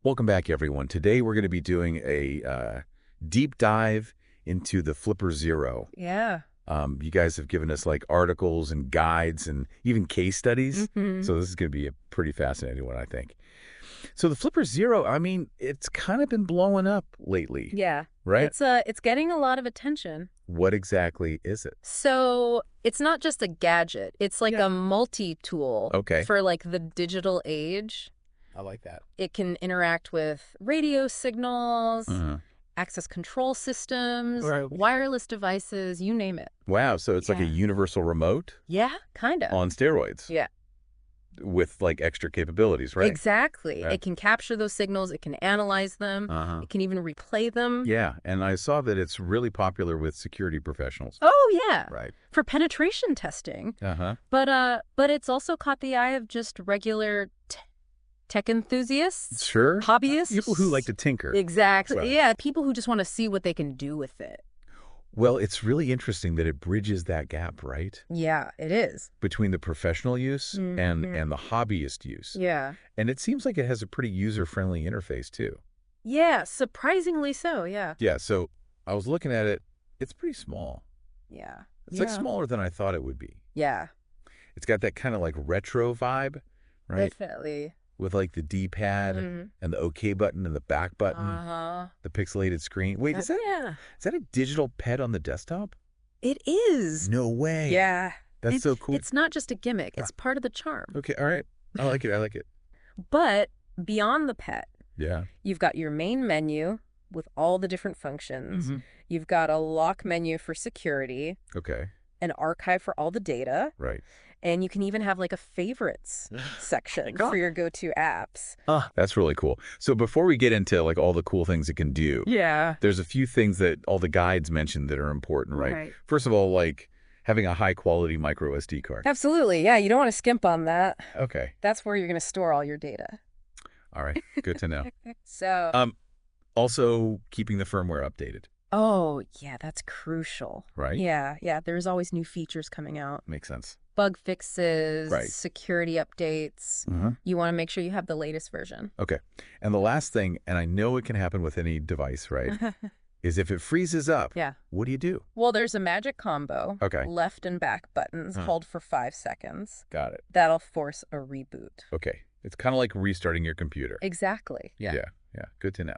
Welcome back, everyone. Today we're going to be doing a deep dive into the Flipper Zero. Yeah. You guys have given us like articles and guides and even case studies. hmm So this is going to be a pretty fascinating one, I think. So the Flipper Zero, I mean, it's kind of been blowing up lately, Yeah. right? It's getting a lot of attention. What exactly is it? So it's not just a gadget. It's like Yeah. a multi-tool Okay. for like the digital age. I like that. It can interact with radio signals, Uh-huh. access control systems, Right. wireless devices, you name it. Wow, so it's like a Yeah. universal remote Yeah, kind of. on steroids Yeah. with like extra capabilities, right? Exactly. Right. It can capture those signals. It can analyze them. Uh-huh. It can even replay them. Yeah, and I saw that it's really popular with security professionals. Oh, yeah. Right. For penetration testing. Uh-huh. But it's also caught the eye of just regular tech enthusiasts, Sure. hobbyists. People who like to tinker. Exactly. Right. Yeah, people who just want to see what they can do with it. Well, it's really interesting that it bridges that gap, right? Yeah, it is. Between the professional use Mhm. and the hobbyist use. Yeah. And it seems like it has a pretty user-friendly interface, too. Yeah, surprisingly so, yeah. Yeah, so I was looking at it. It's pretty small. Yeah. It's like smaller than I thought it would be. Yeah, It's got that kind of like retro vibe, right? definitely. With like the D-pad Mhm. and the OK button and the back button, Uh-huh. the pixelated screen. Wait, is Yeah. that a digital pet on the desktop? It is. No way. Yeah. That's so cool. It's not just a gimmick. It's part of the charm. Okay, all right. I like it. I like it. But beyond the pet, Yeah. you've got your main menu with all the different functions. Mhm. You've got a lock menu for security, Okay, an archive for all the data, right. and you can even have like a favorites section God. for your go-to apps. That's really cool. So before we get into like all the cool things it can do, Yeah. there's a few things that all the guides mentioned that are important, right? Right. First of all, like having a high quality micro SD card. Absolutely. Yeah, you don't want to skimp on that. Okay. That's where you're going to store all your data. All right. Good to know. So, Also keeping the firmware updated, oh, yeah, that's crucial. right? Yeah, there's always new features coming out. Makes sense. Bug fixes, Right. security updates. Uh-huh. You want to make sure you have the latest version. Okay. And the last thing, and I know it can happen with any device, right, is if it freezes up, Yeah. what do you do? Well, there's a magic combo. Okay. Left and back buttons Huh. hold for 5 seconds. Got it. That'll force a reboot. Okay. It's kind of like restarting your computer. Exactly. Yeah. Good to know.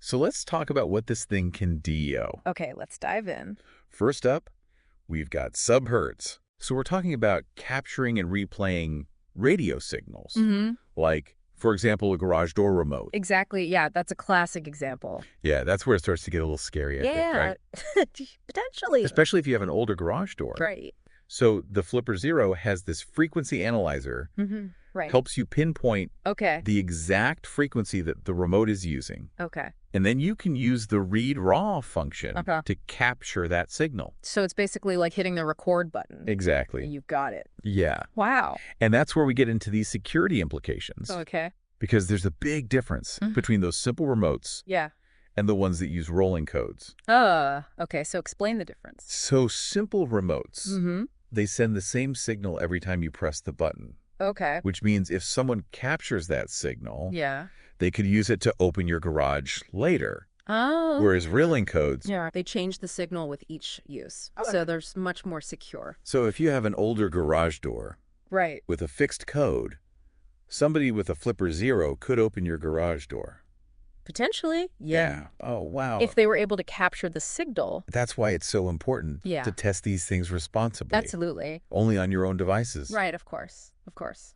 So let's talk about what this thing can do. Okay, let's dive in. First up, we've got subhertz. So we're talking about capturing and replaying radio signals, Mm-hmm. like, for example, a garage door remote. Exactly. Yeah, that's a classic example. Yeah, that's where it starts to get a little scary, I think, right? Potentially. Especially if you have an older garage door. Right. So the Flipper Zero has this frequency analyzer, Mm-hmm. Right. helps you pinpoint Okay. the exact frequency that the remote is using. Okay. And then you can use the read raw function Okay. to capture that signal. So it's basically like hitting the record button. Exactly. You've got it. Yeah. Wow. And that's where we get into these security implications. Okay. Because there's a big difference Mhm. between those simple remotes Yeah. and the ones that use rolling codes. Okay. So explain the difference. So simple remotes, Mm-hmm. they send the same signal every time you press the button, Okay. which means if someone captures that signal, Yeah. they could use it to open your garage later. Oh. Whereas rolling codes, Yeah. They change the signal with each use. Okay. So there's much more secure. so if you have an older garage door Right. with a fixed code, somebody with a Flipper Zero could open your garage door. Potentially. Yeah. Oh, wow. If they were able to capture the signal. That's why it's so important Yeah. to test these things responsibly. Absolutely. Only on your own devices. Right. Of course. Of course.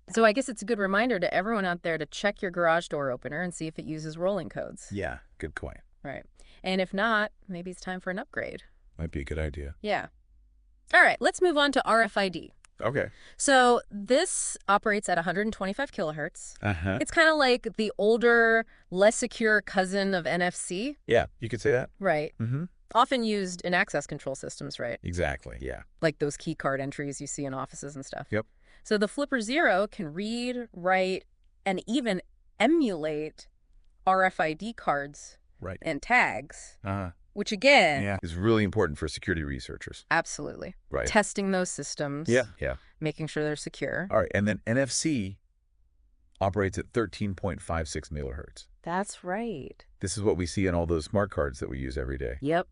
So I guess it's a good reminder to everyone out there to check your garage door opener and see if it uses rolling codes. Yeah, good point. Right. And if not, maybe it's time for an upgrade. Might be a good idea. Yeah. All right, let's move on to RFID. Okay. So this operates at 125 kilohertz. Uh-huh. It's kind of like the older, less secure cousin of NFC. Yeah, you could say that. Right. Mm-hmm. Often used in access control systems, right? Exactly, yeah. Like those key card entries you see in offices and stuff. Yep. So the Flipper Zero can read, write, and even emulate RFID cards Right. and tags, Uh-huh. which again, Yeah, is really important for security researchers. absolutely. Right. Testing those systems. Yeah. Yeah. Making sure they're secure. All right, and then NFC operates at 13.56 megahertz. That's right. This is what we see in all those smart cards that we use every day. Yep.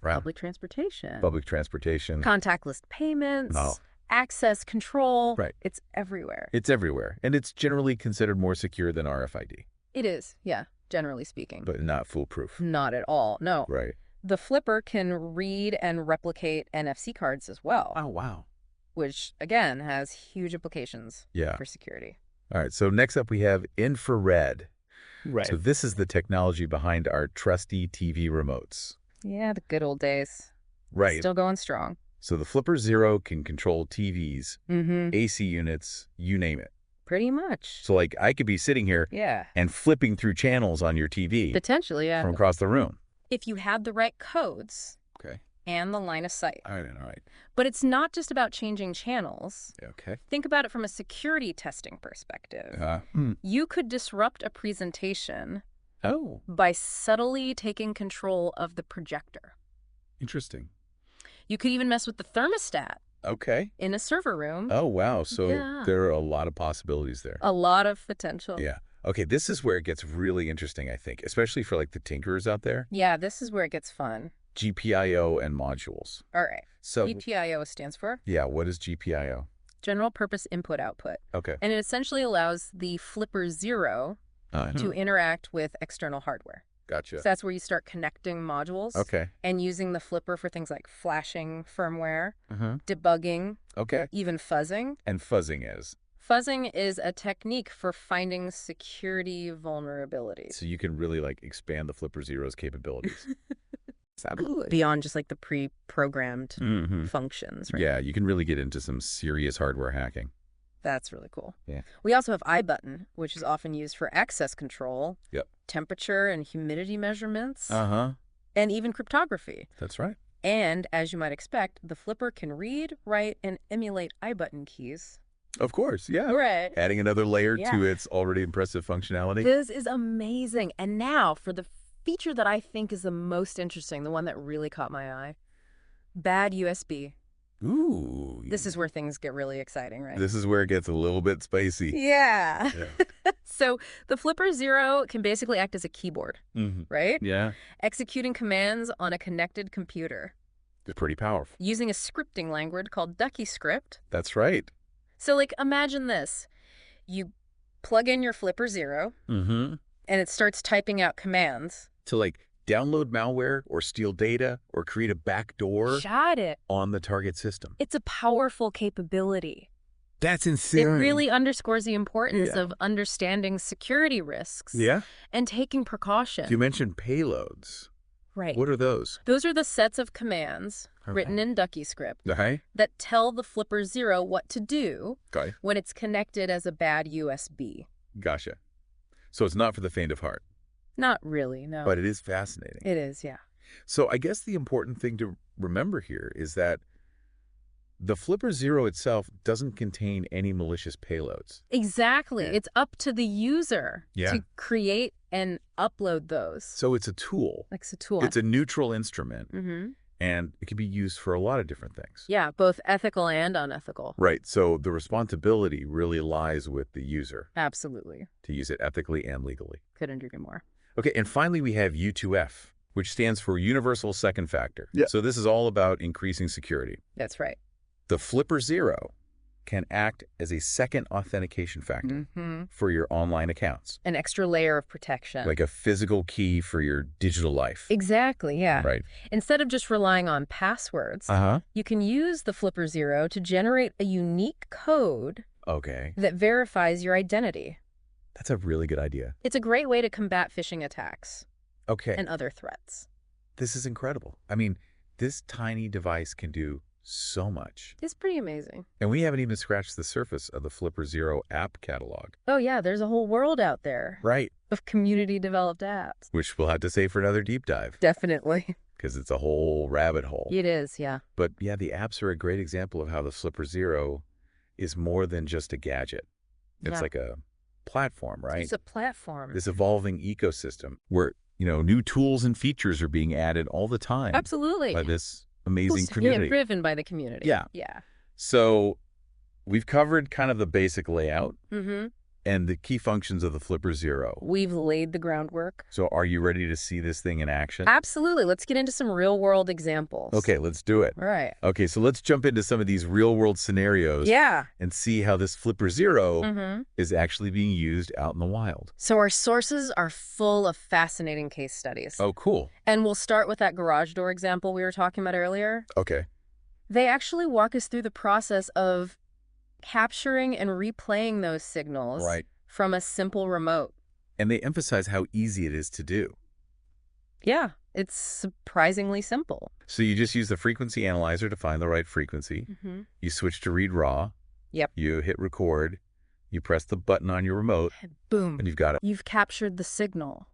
Right. Public transportation. Public transportation. Contactless payments. No. Access control. Right. It's everywhere. It's everywhere. And it's generally considered more secure than RFID. It is, yeah, generally speaking. But not foolproof. Not at all, no. Right. The flipper can read and replicate NFC cards as well. Oh, wow. Which, again, has huge implications for security. All right, so next up we have infrared. Right. So this is the technology behind our trusty TV remotes. Yeah, the good old days. Right. Still going strong. So the Flipper Zero can control TVs, AC units, you name it. Pretty much. So like I could be sitting here and flipping through channels on your TV. Potentially, yeah. From across the room. If you had the right codes Okay. and the line of sight. All right. But it's not just about changing channels. Okay. Think about it from a security testing perspective. You could disrupt a presentation by subtly taking control of the projector. Interesting. You could even mess with the thermostat Okay. in a server room. Oh, wow. So there are a lot of possibilities there. A lot of potential. Yeah. Okay, this is where it gets really interesting, I think, especially for like the tinkerers out there. Yeah, this is where it gets fun. GPIO and modules. All right. So GPIO stands for? Yeah, what is GPIO? General Purpose Input Output. Okay. And it essentially allows the Flipper Zero to interact with external hardware. Gotcha. So that's where you start connecting modules. Okay. And using the flipper for things like flashing firmware, debugging, even fuzzing. And fuzzing is? Fuzzing is a technique for finding security vulnerabilities. So you can really like expand the Flipper Zero's capabilities. Absolutely. Beyond just like the pre-programmed functions, right? Yeah, you can really get into some serious hardware hacking. That's really cool. Yeah. We also have iButton, which is often used for access control, Yep. temperature and humidity measurements, and even cryptography. That's right. And as you might expect, the flipper can read, write, and emulate iButton keys. Of course, yeah. Right. Adding another layer to its already impressive functionality. This is amazing. And now for the feature that I think is the most interesting, the one that really caught my eye, bad USB. Ooh. This is where things get really exciting, right? This is where it gets a little bit spicy. Yeah. So the Flipper Zero can basically act as a keyboard, right? Yeah. Executing commands on a connected computer. It's pretty powerful. Using a scripting language called DuckyScript. That's right. So, like, imagine this. You plug in your Flipper Zero, and it starts typing out commands. To, like, download malware or steal data or create a backdoor on the target system. It's a powerful capability. That's insane. It really underscores the importance of understanding security risks and taking precautions. You mentioned payloads. Right. What are those? Those are the sets of commands written in DuckyScript that tell the Flipper Zero what to do when it's connected as a bad USB. Gotcha. So it's not for the faint of heart. Not really, no. But it is fascinating. It is, yeah. So I guess the important thing to remember here is that the Flipper Zero itself doesn't contain any malicious payloads. Exactly. It's up to the user to create and upload those. So it's a tool. Like it's a tool. It's a neutral instrument. And it can be used for a lot of different things. Yeah, both ethical and unethical. Right. So the responsibility really lies with the user. Absolutely. To use it ethically and legally. Couldn't agree more. Okay, and finally we have U2F, which stands for Universal Second Factor. Yeah. So this is all about increasing security. That's right. The Flipper Zero can act as a second authentication factor for your online accounts. An extra layer of protection. Like a physical key for your digital life. Exactly, yeah. Right. Instead of just relying on passwords, you can use the Flipper Zero to generate a unique code that verifies your identity. That's a really good idea. It's a great way to combat phishing attacks and other threats. This is incredible. I mean, this tiny device can do so much. It's pretty amazing. And we haven't even scratched the surface of the Flipper Zero app catalog. Oh, yeah, there's a whole world out there. Right. Of community-developed apps. Which we'll have to save for another deep dive. Definitely. Because it's a whole rabbit hole. It is, yeah. But yeah, the apps are a great example of how the Flipper Zero is more than just a gadget. It's like a platform, right? It's a platform. This evolving ecosystem where, you know, new tools and features are being added all the time. Absolutely. By this amazing community. Driven by the community. Yeah. Yeah. So we've covered kind of the basic layout. and the key functions of the Flipper Zero. We've laid the groundwork. So are you ready to see this thing in action? Absolutely. Let's get into some real-world examples. Okay, let's do it. All right. Okay, so let's jump into some of these real-world scenarios. Yeah. And see how this Flipper Zero is actually being used out in the wild. So our sources are full of fascinating case studies. Oh, cool. And we'll start with that garage door example we were talking about earlier. Okay. They actually walk us through the process of capturing and replaying those signals from a simple remote. And they emphasize how easy it is to do. Yeah, it's surprisingly simple. So you just use the frequency analyzer to find the right frequency. You switch to read raw. Yep. You hit record. You press the button on your remote. Boom. And you've got it. You've captured the signal.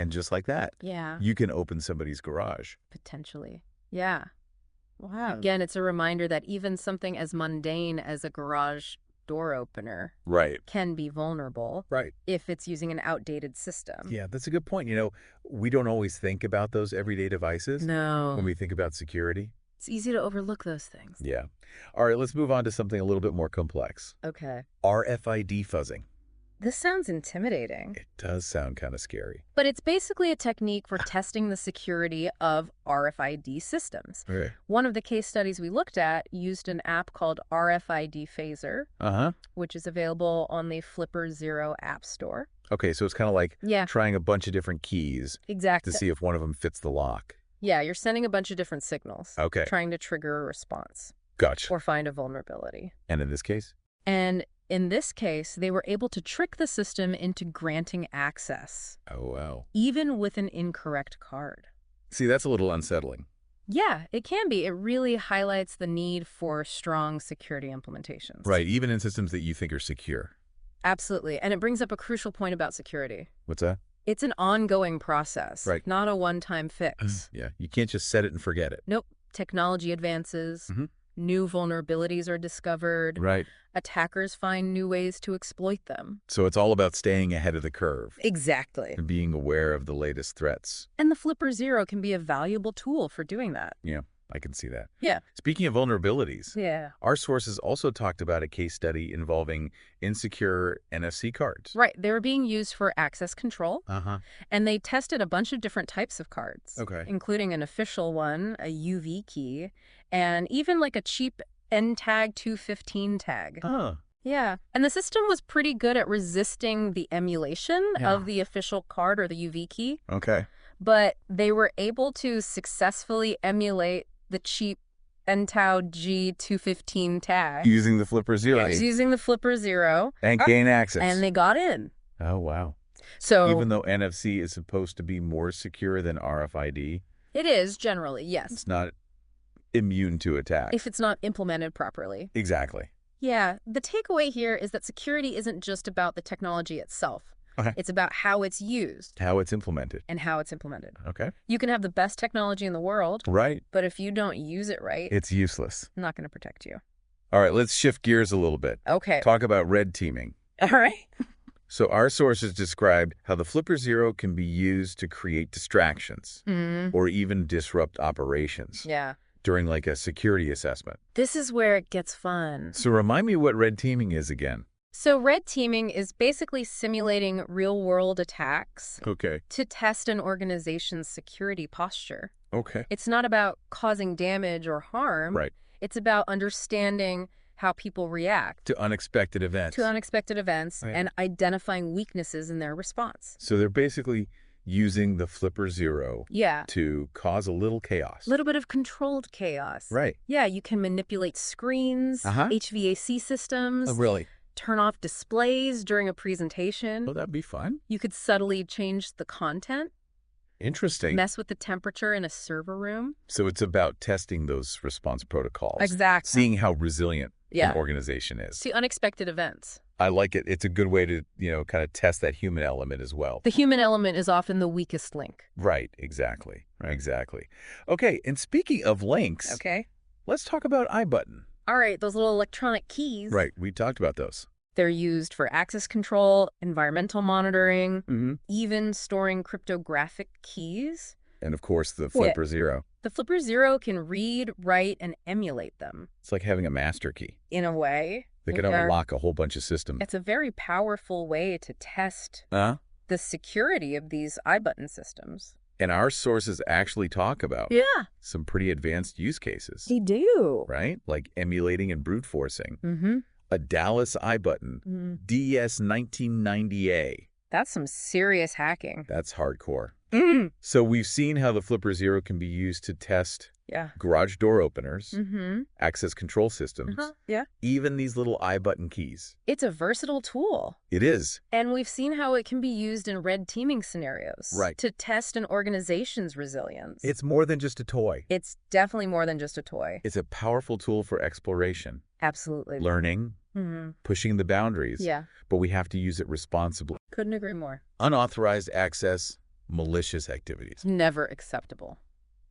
And just like that, you can open somebody's garage. Potentially. Yeah. Wow. Again, it's a reminder that even something as mundane as a garage door opener can be vulnerable if it's using an outdated system. Yeah, that's a good point. You know, we don't always think about those everyday devices when we think about security. It's easy to overlook those things. Yeah. All right, let's move on to something a little bit more complex. Okay. RFID fuzzing. This sounds intimidating. It does sound kind of scary. But it's basically a technique for testing the security of RFID systems. Right. One of the case studies we looked at used an app called RFID Phaser, which is available on the Flipper Zero app store. Okay, so it's kind of like trying a bunch of different keys to see if one of them fits the lock. Yeah, you're sending a bunch of different signals. Okay. Trying to trigger a response. Gotcha. Or find a vulnerability. And in this case? And in this case, they were able to trick the system into granting access. Oh, wow. Even with an incorrect card. See, that's a little unsettling. Yeah, it can be. It really highlights the need for strong security implementations. Right, even in systems that you think are secure. Absolutely. And it brings up a crucial point about security. What's that? It's an ongoing process, not a one-time fix. Yeah, you can't just set it and forget it. Nope. Technology advances. New vulnerabilities are discovered. Attackers find new ways to exploit them. So it's all about staying ahead of the curve. Exactly. And being aware of the latest threats. And the Flipper Zero can be a valuable tool for doing that. Yeah, I can see that. Yeah. Speaking of vulnerabilities, our sources also talked about a case study involving insecure NFC cards. Right. They were being used for access control. And they tested a bunch of different types of cards. Including an official one, a UV key, and even like a cheap NTAG 215 tag. Yeah. And the system was pretty good at resisting the emulation of the official card or the UV key. But they were able to successfully emulate the cheap NTAG G215 tag. Using the Flipper Zero. Using the Flipper Zero. And gain access. And they got in. Oh, wow. So even though NFC is supposed to be more secure than RFID. It is, generally, yes. It's not immune to attack. If it's not implemented properly. Exactly. Yeah. The takeaway here is that security isn't just about the technology itself. It's about how it's used. How it's implemented. And how it's implemented. Okay. You can have the best technology in the world. Right. But if you don't use it right, it's useless. It's not going to protect you. All right, let's shift gears a little bit. Okay. Talk about red teaming. All right. So our sources described how the Flipper Zero can be used to create distractions or even disrupt operations. During like a security assessment. This is where it gets fun. So remind me what red teaming is again. So red teaming is basically simulating real-world attacks to test an organization's security posture. It's not about causing damage or harm. It's about understanding how people react. To unexpected events. And identifying weaknesses in their response. So they're basically using the Flipper Zero to cause a little chaos. A little bit of controlled chaos. Yeah, you can manipulate screens, HVAC systems. Oh, really? Turn off displays during a presentation. Oh, that'd be fun. You could subtly change the content. Interesting. Mess with the temperature in a server room. So it's about testing those response protocols. Exactly. Seeing how resilient an organization is. See unexpected events. I like it. It's a good way to, kind of test that human element as well. The human element is often the weakest link. Right. Exactly. Exactly. Okay. And speaking of links. Let's talk about iButton. All right. Those little electronic keys. Right. We talked about those. They're used for access control, environmental monitoring, even storing cryptographic keys. And of course, the Flipper Zero. The Flipper Zero can read, write, and emulate them. It's like having a master key. In a way. They can unlock a whole bunch of systems. It's a very powerful way to test the security of these iButton systems. And our sources actually talk about some pretty advanced use cases. They do. Right? Like emulating and brute forcing. A Dallas iButton, DS1990A. That's some serious hacking. That's hardcore. So we've seen how the Flipper Zero can be used to test garage door openers, access control systems, even these little iButton keys. It's a versatile tool. It is. And we've seen how it can be used in red teaming scenarios to test an organization's resilience. It's more than just a toy. It's definitely more than just a toy. It's a powerful tool for exploration. Absolutely. Learning, pushing the boundaries. But we have to use it responsibly. Couldn't agree more. Unauthorized access, malicious activities. Never acceptable.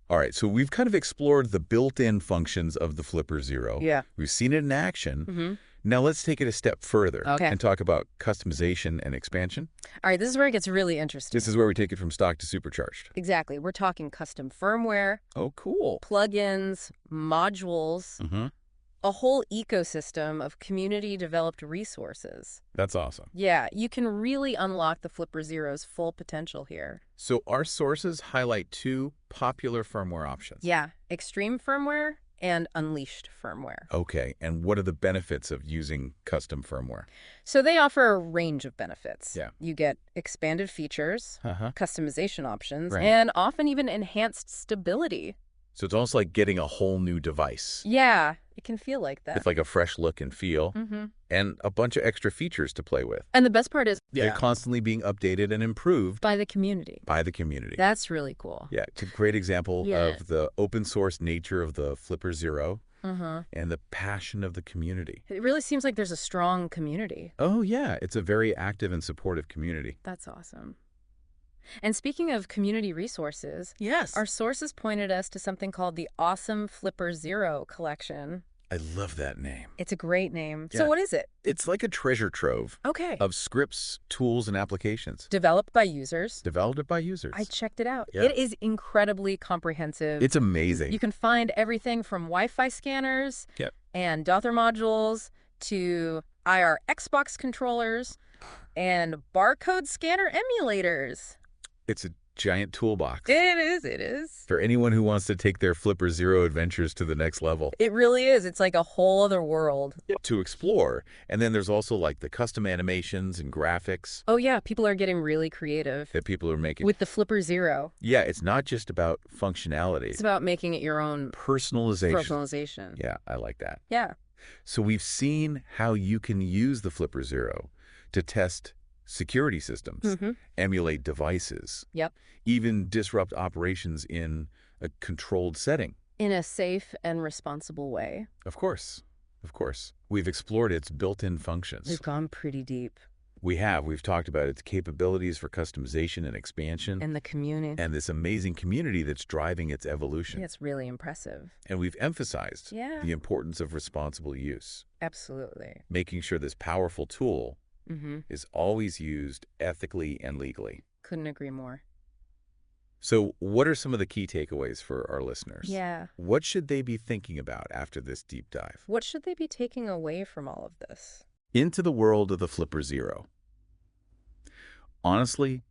All right, so we've kind of explored the built-in functions of the Flipper Zero. We've seen it in action. Now let's take it a step further and talk about customization and expansion. All right, this is where it gets really interesting. This is where we take it from stock to supercharged. Exactly. We're talking custom firmware. Oh, cool. Plugins, modules. A whole ecosystem of community-developed resources. That's awesome. Yeah, you can really unlock the Flipper Zero's full potential here. So our sources highlight two popular firmware options. Yeah, extreme firmware and unleashed firmware. Okay, and what are the benefits of using custom firmware? So they offer a range of benefits. Yeah. You get expanded features, customization options, and often even enhanced stability. So it's almost like getting a whole new device. Yeah, it can feel like that. It's like a fresh look and feel, and a bunch of extra features to play with. And the best part is they're constantly being updated and improved. By the community. By the community. That's really cool. Yeah, it's a great example of the open source nature of the Flipper Zero and the passion of the community. It really seems like there's a strong community. Oh, yeah. It's a very active and supportive community. That's awesome. And speaking of community resources, our sources pointed us to something called the Awesome Flipper Zero collection. I love that name. It's a great name. Yeah. So what is it? It's like a treasure trove of scripts, tools, and applications. Developed by users. Developed by users. I checked it out. Yeah. It is incredibly comprehensive. It's amazing. You can find everything from Wi-Fi scanners and Docker modules to IR Xbox controllers and barcode scanner emulators. It's a giant toolbox. It is. For anyone who wants to take their Flipper Zero adventures to the next level. It really is. It's like a whole other world. To explore. And then there's also like the custom animations and graphics. Oh, yeah. People are getting really creative. That people are making. With the Flipper Zero. Yeah, it's not just about functionality. It's about making it your own. Personalization. Yeah, I like that. Yeah. So we've seen how you can use the Flipper Zero to test security systems, emulate devices, even disrupt operations in a controlled setting. In a safe and responsible way. Of course. Of course. We've explored its built-in functions. We've gone pretty deep. We have. We've talked about its capabilities for customization and expansion. And the community. And this amazing community that's driving its evolution. Yeah, it's really impressive. And we've emphasized the importance of responsible use. Absolutely. Making sure this powerful tool is always used ethically and legally. Couldn't agree more. So what are some of the key takeaways for our listeners? Yeah. What should they be thinking about after this deep dive? What should they be taking away from all of this? Into the world of the Flipper Zero. Honestly,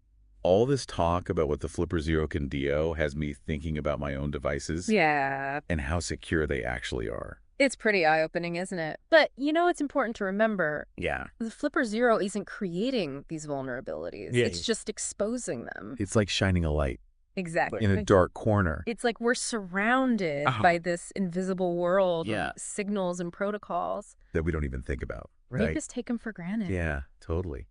all this talk about what the Flipper Zero can do has me thinking about my own devices. Yeah. And how secure they actually are. It's pretty eye-opening, isn't it? But, you know, it's important to remember. Yeah. The Flipper Zero isn't creating these vulnerabilities. Yeah. It's just exposing them. It's like shining a light. Exactly. In a dark corner. It's like we're surrounded by this invisible world of signals and protocols. That we don't even think about. Right? We just take them for granted. Yeah, totally.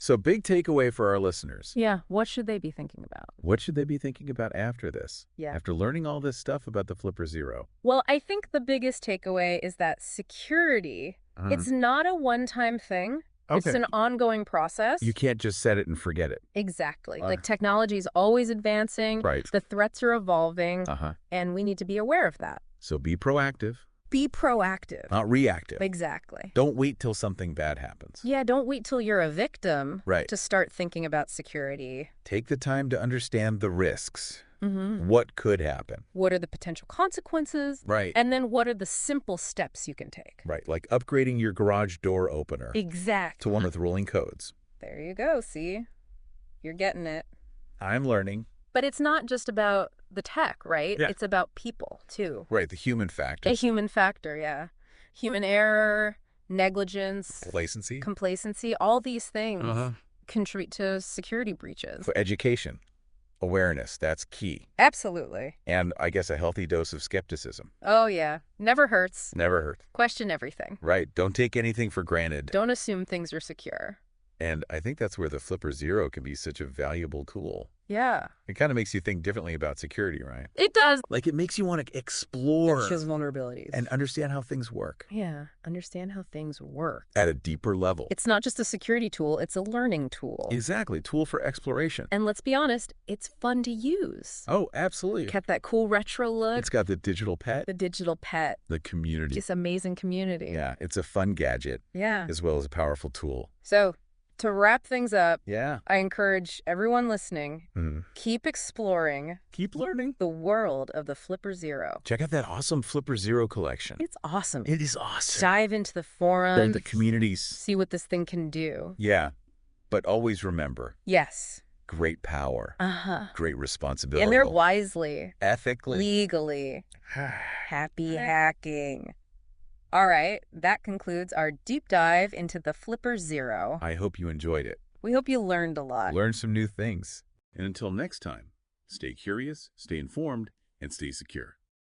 So big takeaway for our listeners. Yeah, what should they be thinking about? What should they be thinking about after this? Yeah. After learning all this stuff about the Flipper Zero? Well, I think the biggest takeaway is that security, it's not a one-time thing. Okay. It's an ongoing process. You can't just set it and forget it. Exactly. Like technology is always advancing. Right. The threats are evolving. And we need to be aware of that. So be proactive. Be proactive. Not reactive. Exactly. Don't wait till something bad happens. Yeah, don't wait till you're a victim to start thinking about security. Take the time to understand the risks What could happen? What are the potential consequences? Right. And then what are the simple steps you can take? Right, like upgrading your garage door opener. Exactly. To one with rolling codes. There you go, see? You're getting it. I'm learning. But it's not just about the tech, right? Yeah. It's about people, too. Right, the human factor. A human factor, yeah. Human error, negligence. Complacency, all these things contribute to security breaches. For education, awareness, that's key. Absolutely. And I guess a healthy dose of skepticism. Oh, yeah. Never hurts. Never hurts. Question everything. Right. Don't take anything for granted. Don't assume things are secure. And I think that's where the Flipper Zero can be such a valuable tool. Yeah. It kind of makes you think differently about security, right? It does. Like it makes you want to explore. It shows vulnerabilities. And understand how things work. Yeah. Understand how things work. At a deeper level. It's not just a security tool, it's a learning tool. Exactly. Tool for exploration. And let's be honest, it's fun to use. Oh, absolutely. Kept that cool retro look. It's got the digital pet. The digital pet. The community. This amazing community. Yeah. It's a fun gadget. Yeah. As well as a powerful tool. So, to wrap things up, yeah, I encourage everyone listening, keep exploring. Keep learning. The world of the Flipper Zero. Check out that awesome Flipper Zero collection. It's awesome. It is awesome. Dive into the forums. The communities. See what this thing can do. Yeah. But always remember. Yes. Great power. Great responsibility. And they're wisely. Ethically. Legally. Happy hacking. All right, that concludes our deep dive into the Flipper Zero. I hope you enjoyed it. We hope you learned a lot. Learned some new things. And until next time, stay curious, stay informed, and stay secure.